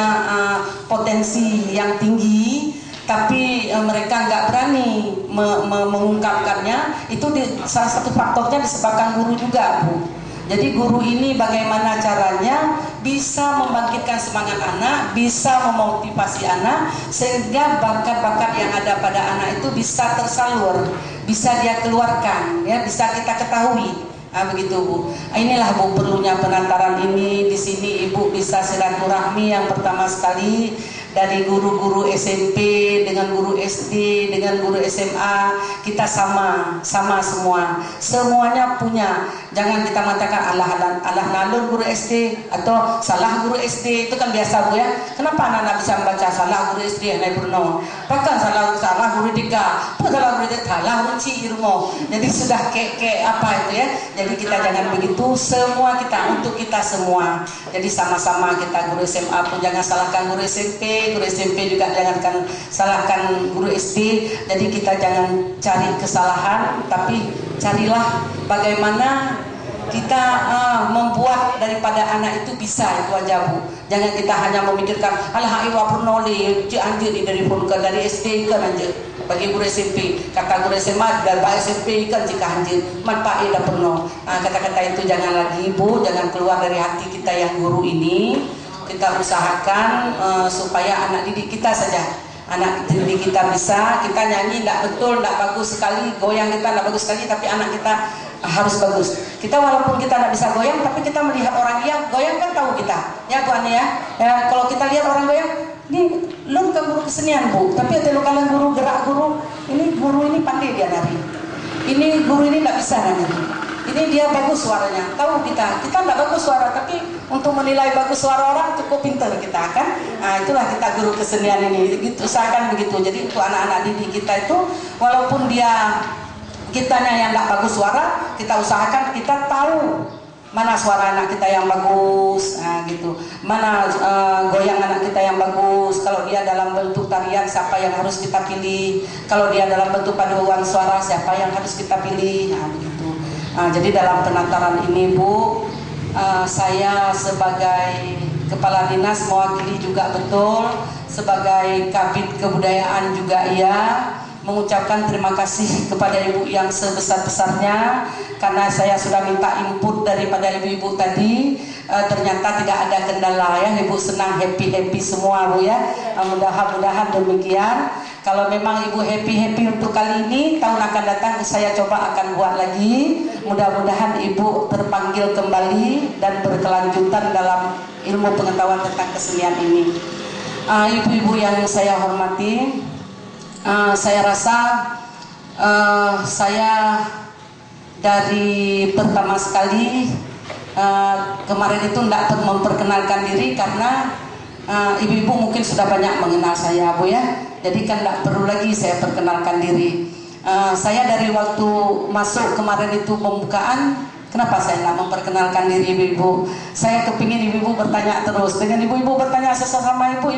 potensi yang tinggi, tapi mereka nggak berani mengungkapkannya. Itu salah satu faktornya disebabkan guru juga Bu. Jadi guru ini bagaimana caranya bisa membangkitkan semangat anak, bisa memotivasi anak, sehingga bakat-bakat yang ada pada anak itu bisa tersalur, bisa dia keluarkan, ya, bisa kita ketahui. Begitu Bu. Inilah Bu perlunya penantaran ini. Di sini Ibu bisa silaturahmi yang pertama sekali dari guru-guru SMP dengan guru SD dengan guru SMA, kita sama semua, semuanya punya. Jangan kita mengatakan alah nalur guru SD atau salah guru SD, itu kan biasa Bu ya. Kenapa anak-anak bisa membaca salah guru SD naik Bruno, bahkan salah guru Dika, salah guru Dika, salah guru Irmo. Jadi sudah kayak apa itu ya. Jadi kita jangan begitu, semua kita untuk kita semua. Jadi sama-sama kita. Guru SMA pun jangan salahkan guru SMP, guru SMP juga jangan salahkan guru SD. Jadi kita jangan cari kesalahan, tapi carilah bagaimana kita membuat daripada anak itu bisa, itu aja Bu. Jangan kita hanya memikirkan alah iwa pernoli anjir dari SD kan anjir. Bagi guru SMP, kata guru SMA dan Pak SMP kan jika anjir manfaat dah penuh. Kata-kata itu jangan lagi Bu, jangan keluar dari hati kita yang guru ini. Kita usahakan supaya anak didik kita saja, anak didik kita bisa, kita nyanyi tidak betul, tidak bagus sekali, goyang kita tidak bagus sekali, tapi anak kita harus bagus. Kita walaupun kita tidak bisa goyang, tapi kita melihat orang yang goyang kan tahu kita, ya Bu Ani ya. Kalau kita lihat orang goyang, ini lu bukan guru kesenian Bu, tapi ada kalian guru gerak, guru ini pandai dia nari. Ini guru ini tidak bisa nari. Ini dia bagus suaranya, tahu kita tidak bagus suara, tapi untuk menilai bagus suara orang cukup pintar kita kan. Itulah kita guru kesenian ini, gitu, usahakan begitu. Jadi untuk anak-anak didik kita itu, walaupun kitanya yang tidak bagus suara, kita usahakan kita tahu mana suara anak kita yang bagus, gitu. Mana goyang anak kita yang bagus. Kalau dia dalam bentuk tarian, siapa yang harus kita pilih? Kalau dia dalam bentuk paduan suara, siapa yang harus kita pilih? Begitu. Jadi dalam penantaran ini Bu, saya sebagai kepala dinas mewakili juga betul, sebagai kabid kebudayaan juga iya, mengucapkan terima kasih kepada Ibu yang sebesar-besarnya, karena saya sudah minta input daripada ibu-ibu tadi, ternyata tidak ada kendala ya, Ibu senang, happy semua Bu ya. Mudah-mudahan demikian. Kalau memang Ibu happy untuk kali ini, tahun akan datang saya coba akan buat lagi. Mudah-mudahan Ibu terpanggil kembali dan berkelanjutan dalam ilmu pengetahuan tentang kesenian ini. Ibu-ibu yang saya hormati, saya rasa saya dari pertama sekali kemarin itu tidak memperkenalkan diri karena ibu-ibu mungkin sudah banyak mengenal saya Bu ya. Jadi kan tidak perlu lagi saya perkenalkan diri. Saya dari waktu masuk kemarin itu pembukaan, kenapa saya tidak memperkenalkan diri ibu-ibu? Saya kepingin ibu-ibu bertanya terus. Dengan ibu-ibu bertanya sesama ibu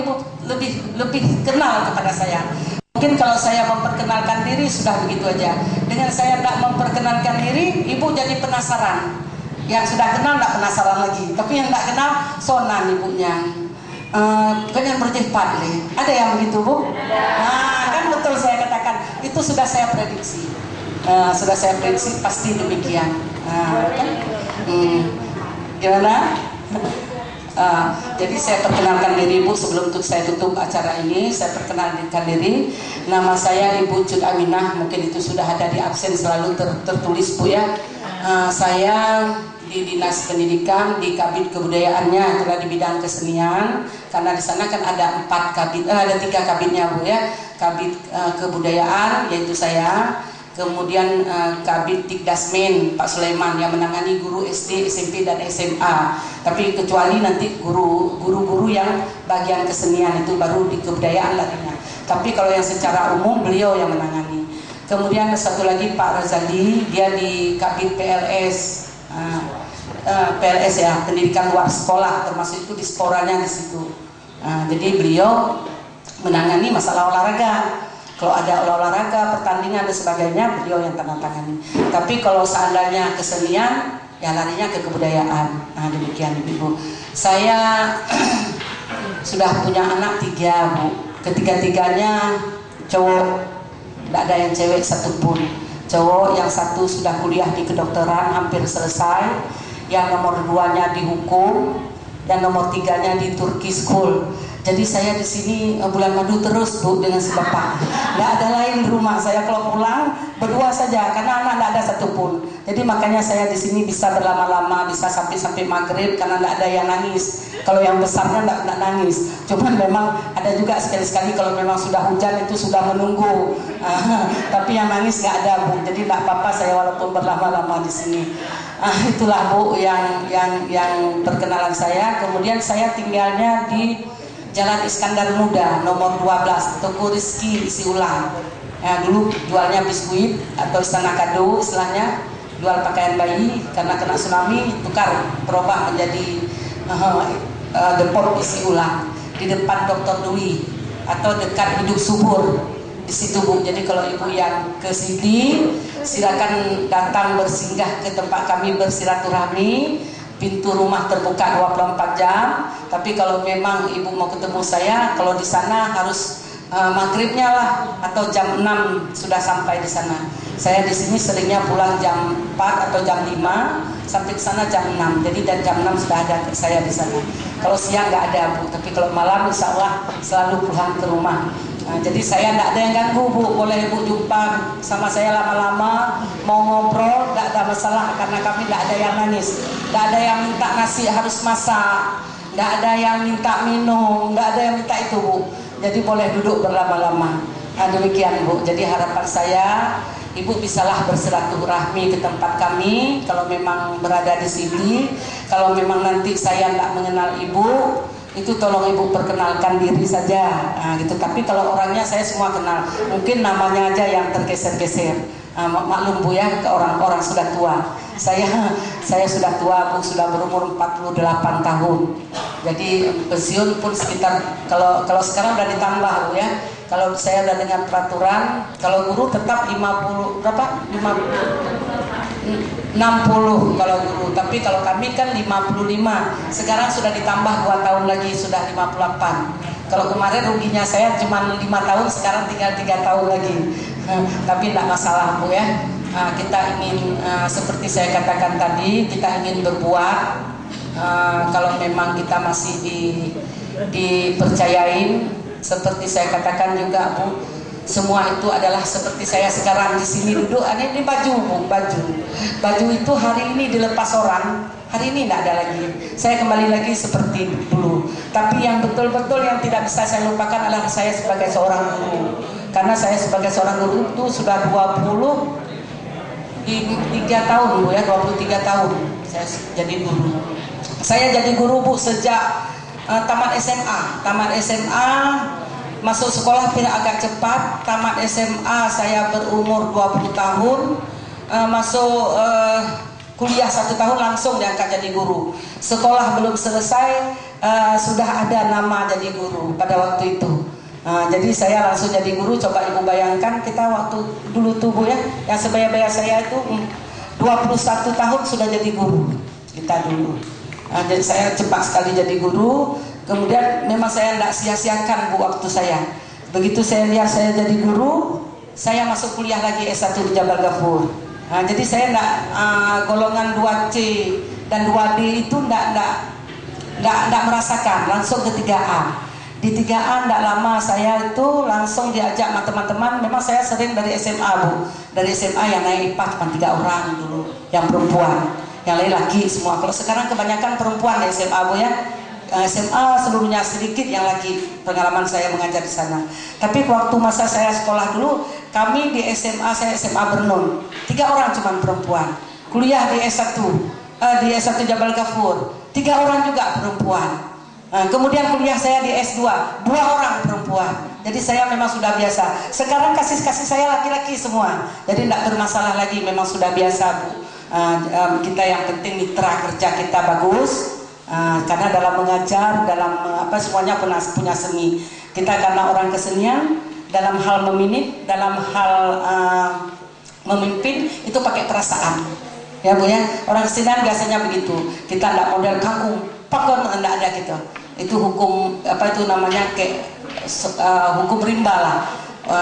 lebih kenal kepada saya. Mungkin kalau saya memperkenalkan diri sudah begitu aja. Dengan saya tidak memperkenalkan diri, ibu jadi penasaran. Yang sudah kenal tidak penasaran lagi. Tapi yang tidak kenal, sonan ibunya. Kalian berjepat nih. Ada yang begitu Bu? Kan betul saya katakan. Itu sudah saya prediksi. Pasti demikian. Kan? Gimana? Jadi saya perkenalkan diri Bu sebelum saya tutup acara ini. Saya perkenalkan diri. Nama saya Ibu Cud Aminah. Mungkin itu sudah ada di absen selalu tertulis Bu ya. Saya di Dinas Pendidikan, di Kabid Kebudayaannya adalah di bidang kesenian, karena di sana kan ada 3 kabidnya Bu ya. Kabid Kebudayaan yaitu saya, kemudian Kabid Dikdasmen Pak Sulaiman yang menangani guru SD, SMP dan SMA. Tapi kecuali nanti guru-guru yang bagian kesenian itu baru di kebudayaan larinya. Tapi kalau yang secara umum beliau yang menangani. Kemudian satu lagi Pak Razali, dia di Kabid PLS. PLS ya, pendidikan luar sekolah, termasuk itu di sekolahnya di situ. Jadi beliau menangani masalah olahraga. Kalau ada olahraga, pertandingan dan sebagainya, beliau yang tangani. Tapi kalau seandainya kesenian, ya larinya ke kebudayaan. Demikian Ibu. Saya sudah punya anak 3 Bu. Ketiga-tiganya cowok, tidak ada yang cewek satupun. Cowok yang satu sudah kuliah di kedokteran hampir selesai, yang nomor 2-nya di hukum, dan nomor 3-nya di Turki School. Jadi saya di sini bulan madu terus Bu dengan si bapak. Nggak ada lain di rumah. Saya kalau pulang berdua saja karena anak nggak ada satupun. Jadi makanya saya di sini bisa berlama-lama, bisa sampai maghrib karena nggak ada yang nangis. Kalau yang besarnya nggak nangis. Cuman memang ada juga sekali-sekali kalau memang sudah hujan itu sudah menunggu. Tapi yang nangis nggak ada Bu. Jadi nggak apa-apa saya walaupun berlama-lama di sini. Itulah Bu yang perkenalan saya. Kemudian saya tinggalnya di Jalan Iskandar Muda nomor 12, Toko Rizki isi ulang. Ya, dulu jualnya biskuit atau istana kado istilahnya, jual pakaian bayi karena kena tsunami tukar berubah menjadi depot isi ulang di depan Dr. Dwi atau dekat Hidup Subur di situ Bu. Jadi kalau ibu yang ke sini silakan datang bersinggah ke tempat kami bersilaturahmi. Pintu rumah terbuka 24 jam. Tapi kalau memang ibu mau ketemu saya, kalau di sana harus maghribnya lah atau jam 6 sudah sampai di sana. Saya di sini seringnya pulang jam 4 atau jam 5 sampai ke sana jam 6. Jadi dan jam 6 sudah ada saya di sana. Kalau siang nggak ada Bu, tapi kalau malam insya Allah selalu pulang ke rumah. Jadi saya tidak ada yang ganggu Bu, boleh Bu jumpa sama saya lama-lama, mau ngobrol tidak ada masalah karena kami tidak ada yang nangis, tidak ada yang minta nasi harus masak, tidak ada yang minta minum, tidak ada yang minta itu Bu. Jadi boleh duduk berlama-lama. Demikian Bu. Jadi harapan saya Ibu bisalah bersilaturahmi ke tempat kami kalau memang berada di sini. Kalau memang nanti saya tidak mengenal Ibu, itu tolong Ibu perkenalkan diri saja, gitu. Tapi kalau orangnya saya semua kenal, mungkin namanya aja yang tergeser-geser. Maklum Bu ya, ke orang-orang sudah tua. Saya sudah tua Bu, sudah berumur 48 tahun. Jadi pensiun pun sekitar kalau sekarang udah ditambah Bu ya. Kalau saya udah dengan peraturan, kalau guru tetap 50 berapa? 60 kalau guru, tapi kalau kami kan 55. Sekarang sudah ditambah 2 tahun lagi, sudah 58. Kalau kemarin ruginya saya cuma 5 tahun, sekarang tinggal 3 tahun lagi. Tapi tidak masalah Bu ya. Kita ingin seperti saya katakan tadi, kita ingin berbuat. Kalau memang kita masih dipercayain, seperti saya katakan juga Bu, semua itu adalah seperti saya sekarang di sini duduk. Ini baju Bu, baju itu hari ini dilepas orang, hari ini tidak ada lagi. Saya kembali lagi seperti dulu. Tapi yang betul-betul yang tidak bisa saya lupakan adalah saya sebagai seorang guru. Karena saya sebagai seorang guru itu sudah 23 tahun Bu ya, 23 tahun saya jadi guru. Saya jadi guru Bu sejak tamat SMA, masuk sekolah tidak agak cepat. Tamat SMA saya berumur 20 tahun, masuk kuliah 1 tahun langsung diangkat jadi guru. Sekolah belum selesai sudah ada nama jadi guru pada waktu itu. Jadi saya langsung jadi guru. Coba Ibu bayangkan kita waktu dulu tuh Bu ya, yang sebaya-baya saya itu 21 tahun sudah jadi guru kita dulu. Jadi saya cepat sekali jadi guru. Kemudian memang saya tidak sia-siakan Bu waktu saya. Begitu saya lihat saya jadi guru, saya masuk kuliah lagi S1 di Jabal Ghafur. Jadi saya tidak golongan 2C dan 2D itu tidak merasakan, langsung ke 3A. Di 3A tidak lama saya itu langsung diajak sama teman-teman. Memang saya sering dari SMA Bu, dari SMA yang naik IPA cuma 3 orang dulu, yang perempuan, yang lain laki semua. Kalau sekarang kebanyakan perempuan di SMA Bu ya. SMA seluruhnya sedikit yang laki, pengalaman saya mengajar di sana. Tapi waktu masa saya sekolah dulu, kami di SMA, saya SMA Bernun, 3 orang cuma perempuan. Kuliah di S1 Jabal Ghafur, 3 orang juga perempuan. Kemudian kuliah saya di S2, 2 orang perempuan. Jadi saya memang sudah biasa. Sekarang kasih saya laki-laki semua, jadi tidak bermasalah lagi, memang sudah biasa Bu. Kita yang penting mitra kerja kita bagus. Karena dalam mengajar, dalam semuanya punya seni. Kita karena orang kesenian, dalam hal meminit, dalam hal memimpin itu pakai perasaan. Ya Bu ya, orang kesenian biasanya begitu. Kita tidak model kangkung, pakon, tidak ada gitu. Itu hukum itu namanya kayak hukum rimba lah.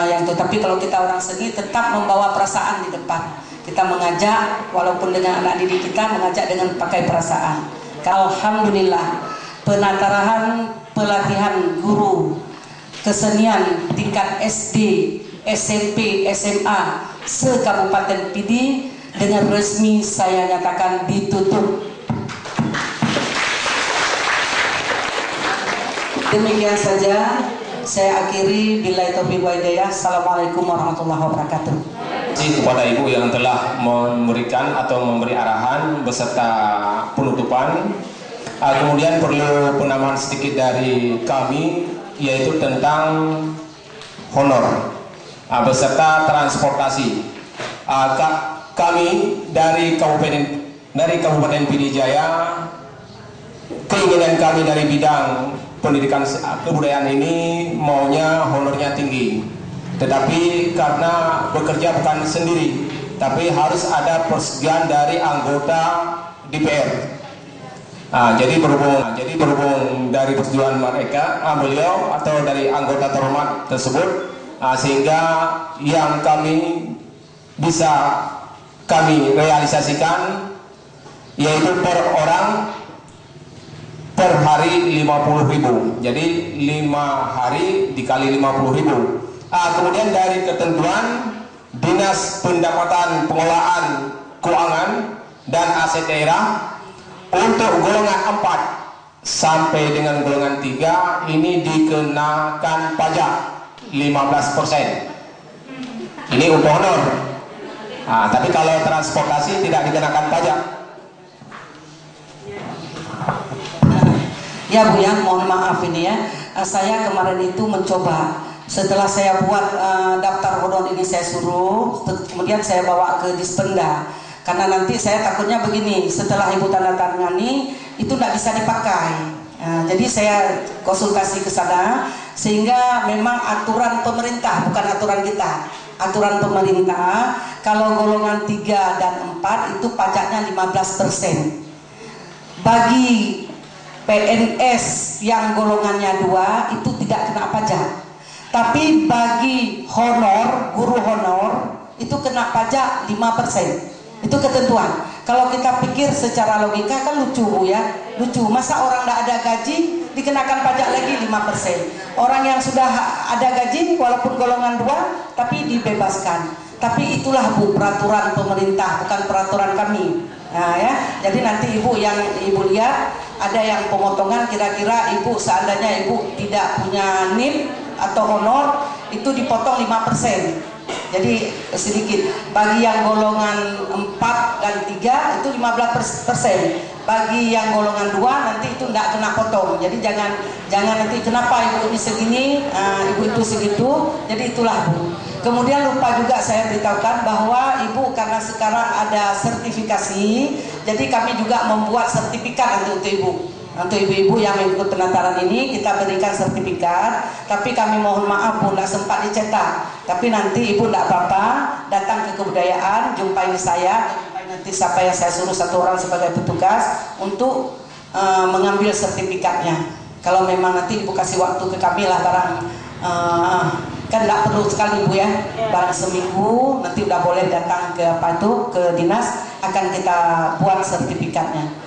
Yang itu. Tapi kalau kita orang seni tetap membawa perasaan di depan. Kita mengajak, walaupun dengan anak didik kita, mengajak dengan pakai perasaan. Alhamdulillah, penatarahan pelatihan guru kesenian tingkat SD, SMP, SMA se-Kabupaten Pidi dengan resmi saya nyatakan ditutup. Demikian saja saya akhiri. Billahi taufiq wal hidayah. Assalamualaikum warahmatullahi wabarakatuh. Terima kasih kepada Ibu yang telah memberikan atau memberi arahan beserta penutupan. Kemudian perlu penambahan sedikit dari kami, yaitu tentang honor beserta transportasi. Kami dari Kabupaten Pidi Jaya, keinginan kami dari bidang pendidikan kebudayaan ini maunya honornya tinggi. Tetapi karena bekerja bukan sendiri, tapi harus ada persetujuan dari anggota DPR. Jadi berhubung dari persetujuan mereka, beliau atau dari anggota terhormat tersebut, sehingga yang bisa kami realisasikan yaitu per orang per hari 50.000. Jadi 5 hari dikali 50.000. Kemudian dari ketentuan Dinas Pendapatan Pengelolaan Keuangan dan Aset Daerah untuk golongan 4 sampai dengan golongan 3 ini dikenakan pajak 15%. Ini untuk honor. Tapi kalau transportasi tidak dikenakan pajak. Ya Bu ya, mohon maaf ini ya. Saya kemarin itu mencoba. Setelah saya buat daftar honor ini saya suruh, kemudian saya bawa ke Dispenda. Karena nanti saya takutnya begini, setelah Ibu tanda tangani itu tidak bisa dipakai. Jadi saya konsultasi ke sana, sehingga memang aturan pemerintah, bukan aturan kita. Aturan pemerintah, kalau golongan 3 dan 4 itu pajaknya 15%. Bagi PNS yang golongannya 2 itu tidak kena pajak. Tapi bagi honor, guru honor itu kena pajak 5%. Itu ketentuan. Kalau kita pikir secara logika kan lucu Bu ya. Lucu, masa orang tidak ada gaji dikenakan pajak lagi 5%. Orang yang sudah ada gaji walaupun golongan 2 tapi dibebaskan. Tapi itulah Bu peraturan pemerintah, bukan peraturan kami. Ya. Jadi nanti Ibu yang Ibu lihat ada yang pemotongan, kira-kira Ibu seandainya Ibu tidak punya NIP atau honor itu dipotong 5%. Jadi sedikit. Bagi yang golongan 4 dan 3 itu 15%. Bagi yang golongan 2 nanti itu tidak kena potong. Jadi jangan nanti kenapa Ibu ini segini, Ibu itu segitu. Jadi itulah Bu. Kemudian lupa juga saya beritahukan bahwa Ibu karena sekarang ada sertifikasi, jadi kami juga membuat sertifikat untuk Ibu. Untuk ibu-ibu yang ikut penataran ini kita berikan sertifikat, tapi kami mohon maaf Bu, tidak sempat dicetak. Tapi nanti Ibu tidak apa-apa, datang ke kebudayaan, jumpai saya, jumpai nanti siapa yang saya suruh 1 orang sebagai petugas untuk mengambil sertifikatnya. Kalau memang nanti Ibu kasih waktu ke kami lah barang, kan tidak perlu sekali Bu ya, barang seminggu nanti udah boleh datang ke ke dinas, akan kita buat sertifikatnya.